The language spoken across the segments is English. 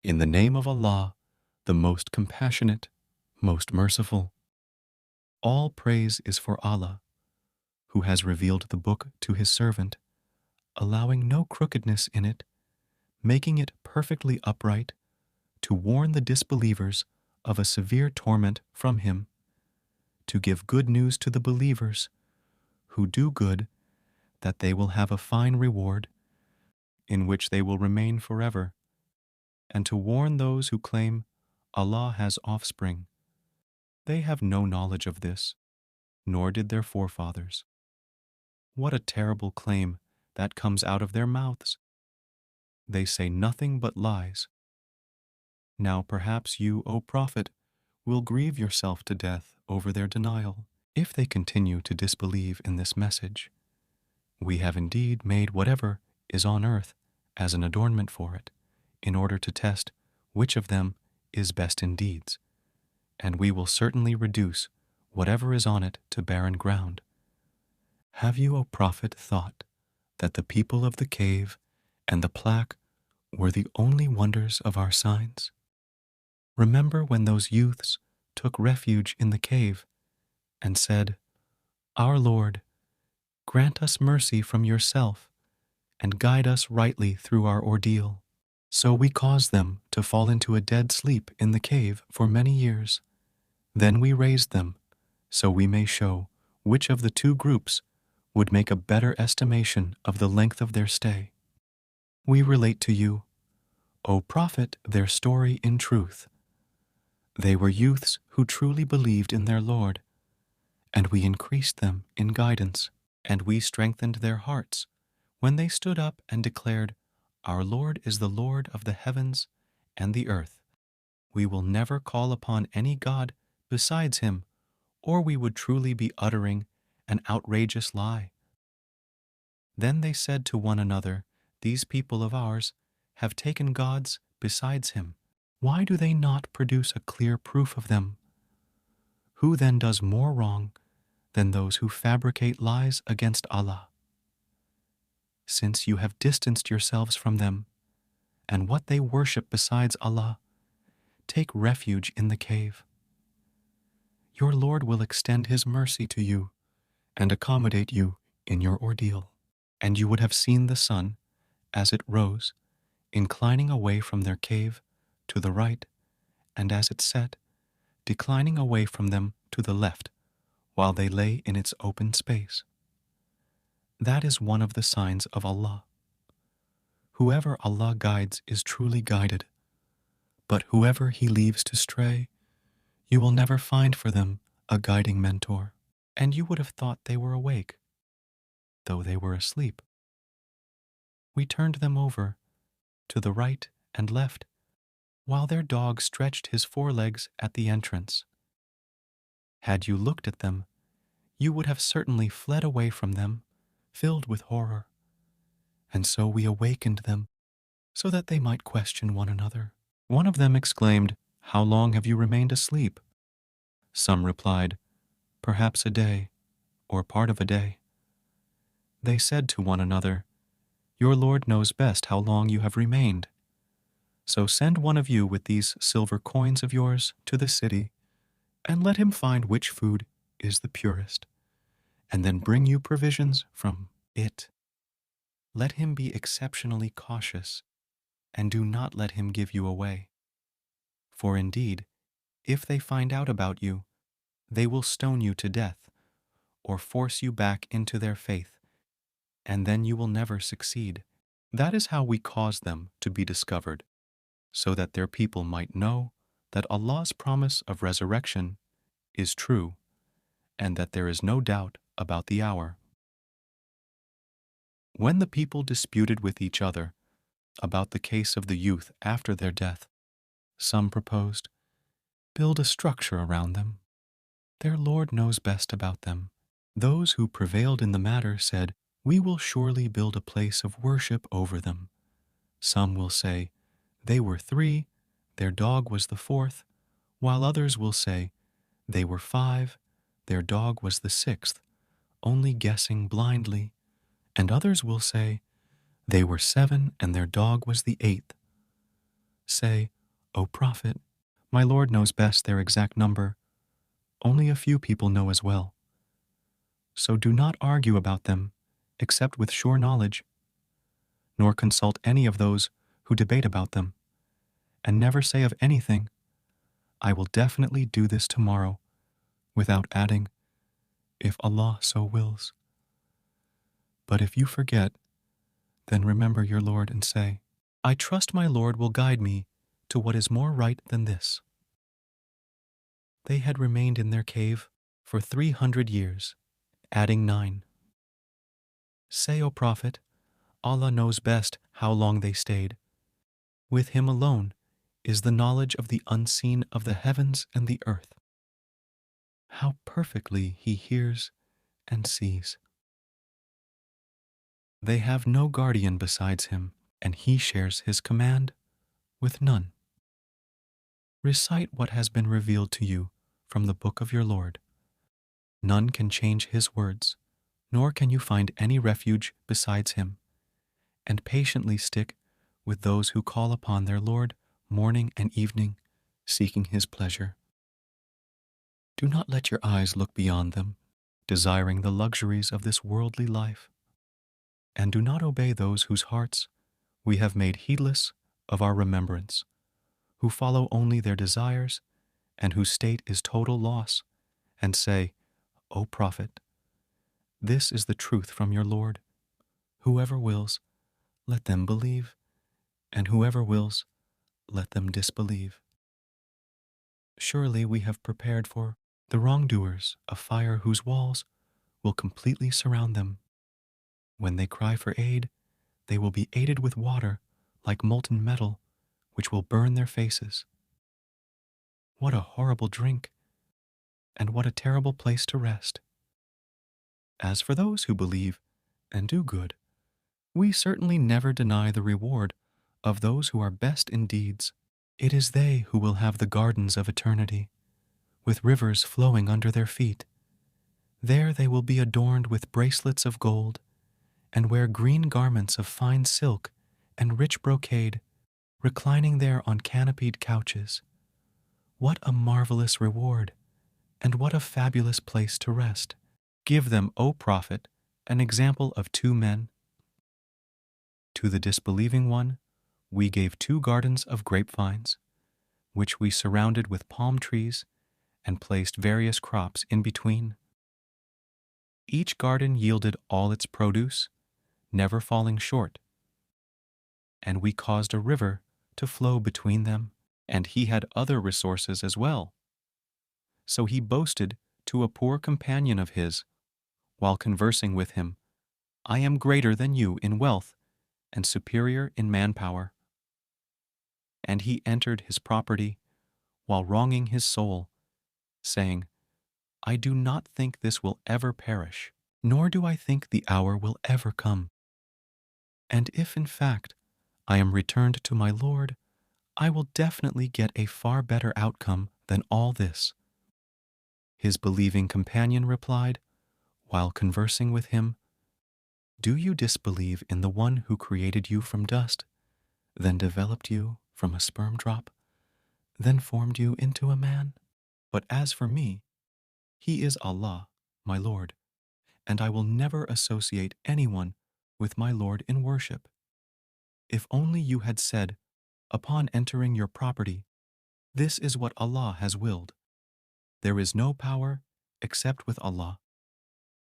In the name of Allah, the most compassionate, most merciful. All praise is for Allah, who has revealed the book to his servant, allowing no crookedness in it, making it perfectly upright, to warn the disbelievers of a severe torment from him, to give good news to the believers who do good, that they will have a fine reward, in which they will remain forever, and to warn those who claim Allah has offspring. They have no knowledge of this, nor did their forefathers. What a terrible claim that comes out of their mouths. They say nothing but lies. Now perhaps you, O Prophet, will grieve yourself to death over their denial, if they continue to disbelieve in this message. We have indeed made whatever is on earth as an adornment for it, in order to test which of them is best in deeds, and we will certainly reduce whatever is on it to barren ground. Have you, O Prophet, thought that the people of the cave and the plaque were the only wonders of our signs? Remember when those youths took refuge in the cave and said, "Our Lord, grant us mercy from yourself and guide us rightly through our ordeal." So we caused them to fall into a dead sleep in the cave for many years. Then we raised them, so we may show which of the two groups would make a better estimation of the length of their stay. We relate to you, O Prophet, their story in truth. They were youths who truly believed in their Lord, and we increased them in guidance, and we strengthened their hearts when they stood up and declared, "Our Lord is the Lord of the heavens and the earth. We will never call upon any God besides him, or we would truly be uttering an outrageous lie." Then they said to one another, "These people of ours have taken gods besides him. Why do they not produce a clear proof of them? Who then does more wrong than those who fabricate lies against Allah? Since you have distanced yourselves from them and what they worship besides Allah, take refuge in the cave. Your Lord will extend his mercy to you and accommodate you in your ordeal." And you would have seen the sun, as it rose, inclining away from their cave to the right, and as it set, declining away from them to the left, while they lay in its open space. That is one of the signs of Allah. Whoever Allah guides is truly guided, but whoever he leaves to stray, you will never find for them a guiding mentor, and you would have thought they were awake, though they were asleep. We turned them over to the right and left, while their dog stretched his forelegs at the entrance. Had you looked at them, you would have certainly fled away from them, filled with horror. And so we awakened them, so that they might question one another. One of them exclaimed, "How long have you remained asleep?" Some replied, "Perhaps a day, or part of a day." They said to one another, "Your Lord knows best how long you have remained. So send one of you with these silver coins of yours to the city, and let him find which food is the purest, and then bring you provisions from it. Let him be exceptionally cautious, and do not let him give you away. For indeed, if they find out about you, they will stone you to death, or force you back into their faith, and then you will never succeed." That is how we caused them to be discovered, so that their people might know that Allah's promise of resurrection is true, and that there is no doubt about the hour. When the people disputed with each other about the case of the youth after their death, some proposed, "Build a structure around them. Their Lord knows best about them." Those who prevailed in the matter said, "We will surely build a place of worship over them." Some will say, "They were 3, their dog was the 4th, while others will say, "They were 5, their dog was the 6th, only guessing blindly," and others will say, "They were 7 and their dog was the 8th." Say, O Prophet, my Lord knows best their exact number. Only a few people know as well. So do not argue about them, except with sure knowledge, nor consult any of those who debate about them, and never say of anything, I will definitely do this tomorrow, without adding, if Allah so wills. But if you forget, then remember your Lord and say, I trust my Lord will guide me to what is more right than this. They had remained in their cave for 300 years, adding 9. Say, O Prophet, Allah knows best how long they stayed. With Him alone is the knowledge of the unseen of the heavens and the earth. How perfectly He hears and sees. They have no guardian besides Him, and He shares His command with none. Recite what has been revealed to you from the book of your Lord. None can change His words, nor can you find any refuge besides Him, and patiently stick with those who call upon their Lord morning and evening, seeking His pleasure. Do not let your eyes look beyond them, desiring the luxuries of this worldly life, and do not obey those whose hearts we have made heedless of our remembrance, who follow only their desires and whose state is total loss, and say, O Prophet, this is the truth from your Lord. Whoever wills, let them believe, and whoever wills, let them disbelieve. Surely we have prepared for the wrongdoers a fire whose walls will completely surround them. When they cry for aid, they will be aided with water like molten metal, which will burn their faces. What a horrible drink, and what a terrible place to rest. As for those who believe and do good, we certainly never deny the reward of those who are best in deeds. It is they who will have the gardens of eternity, with rivers flowing under their feet. There they will be adorned with bracelets of gold, and wear green garments of fine silk and rich brocade, reclining there on canopied couches. What a marvelous reward, and what a fabulous place to rest. Give them, O Prophet, an example of 2 men. To the disbelieving one, we gave 2 gardens of grapevines, which we surrounded with palm trees and placed various crops in between. Each garden yielded all its produce, never falling short, and we caused a river to flow between them, and he had other resources as well. So he boasted to a poor companion of his, while conversing with him, I am greater than you in wealth and superior in manpower. And he entered his property while wronging his soul, saying, I do not think this will ever perish, nor do I think the hour will ever come. And if in fact I am returned to my Lord, I will definitely get a far better outcome than all this. His believing companion replied, while conversing with him, Do you disbelieve in the one who created you from dust, then developed you from a sperm drop, then formed you into a man? But as for me, He is Allah, my Lord, and I will never associate anyone with my Lord in worship. If only you had said, upon entering your property, this is what Allah has willed. There is no power except with Allah.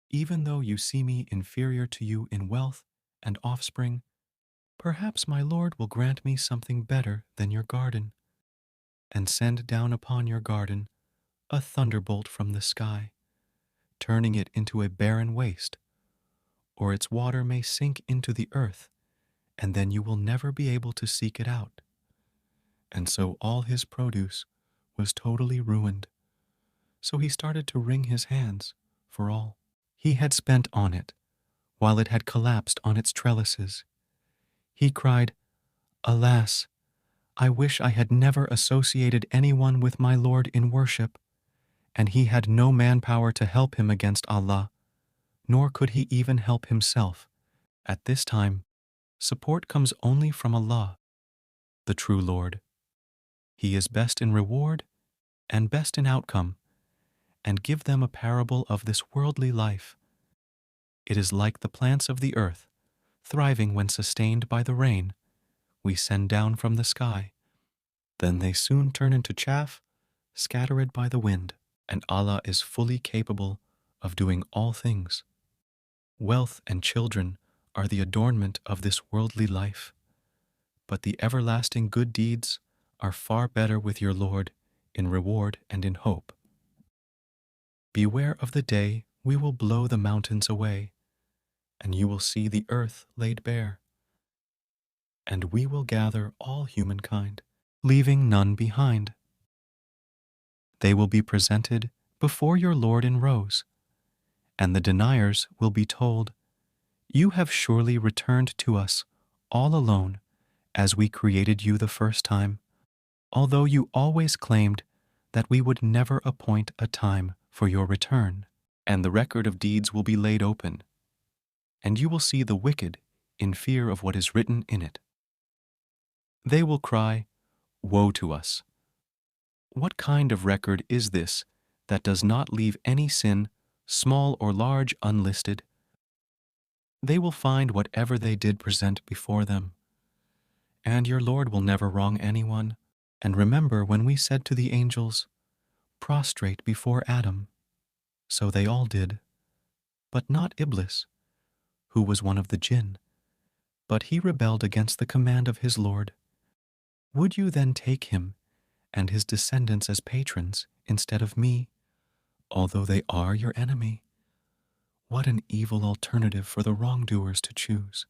Even though you see me inferior to you in wealth and offspring, perhaps my Lord will grant me something better than your garden, and send down upon your garden a thunderbolt from the sky, turning it into a barren waste, or its water may sink into the earth, and then you will never be able to seek it out. And so all his produce was totally ruined. So he started to wring his hands for all he had spent on it, while it had collapsed on its trellises. He cried, Alas, I wish I had never associated anyone with my Lord in worship, and he had no manpower to help him against Allah, nor could he even help himself. At this time, support comes only from Allah, the true Lord. He is best in reward and best in outcome, and give them a parable of this worldly life. It is like the plants of the earth, thriving when sustained by the rain we send down from the sky. Then they soon turn into chaff, scattered by the wind, and Allah is fully capable of doing all things. Wealth and children are the adornment of this worldly life, but the everlasting good deeds are far better with your Lord in reward and in hope. Beware of the day we will blow the mountains away, and you will see the earth laid bare, and we will gather all humankind, leaving none behind. They will be presented before your Lord in rows, and the deniers will be told, "You have surely returned to us all alone as we created you the first time, although you always claimed that we would never appoint a time for your return." And the record of deeds will be laid open, and you will see the wicked in fear of what is written in it. They will cry, "Woe to us! What kind of record is this that does not leave any sin, small or large, unlisted?" They will find whatever they did present before them, and your Lord will never wrong anyone. And remember when we said to the angels, "Prostrate before Adam." So they all did, but not Iblis, who was one of the jinn, but he rebelled against the command of his Lord. Would you then take him and his descendants as patrons instead of me, although they are your enemy? What an evil alternative for the wrongdoers to choose.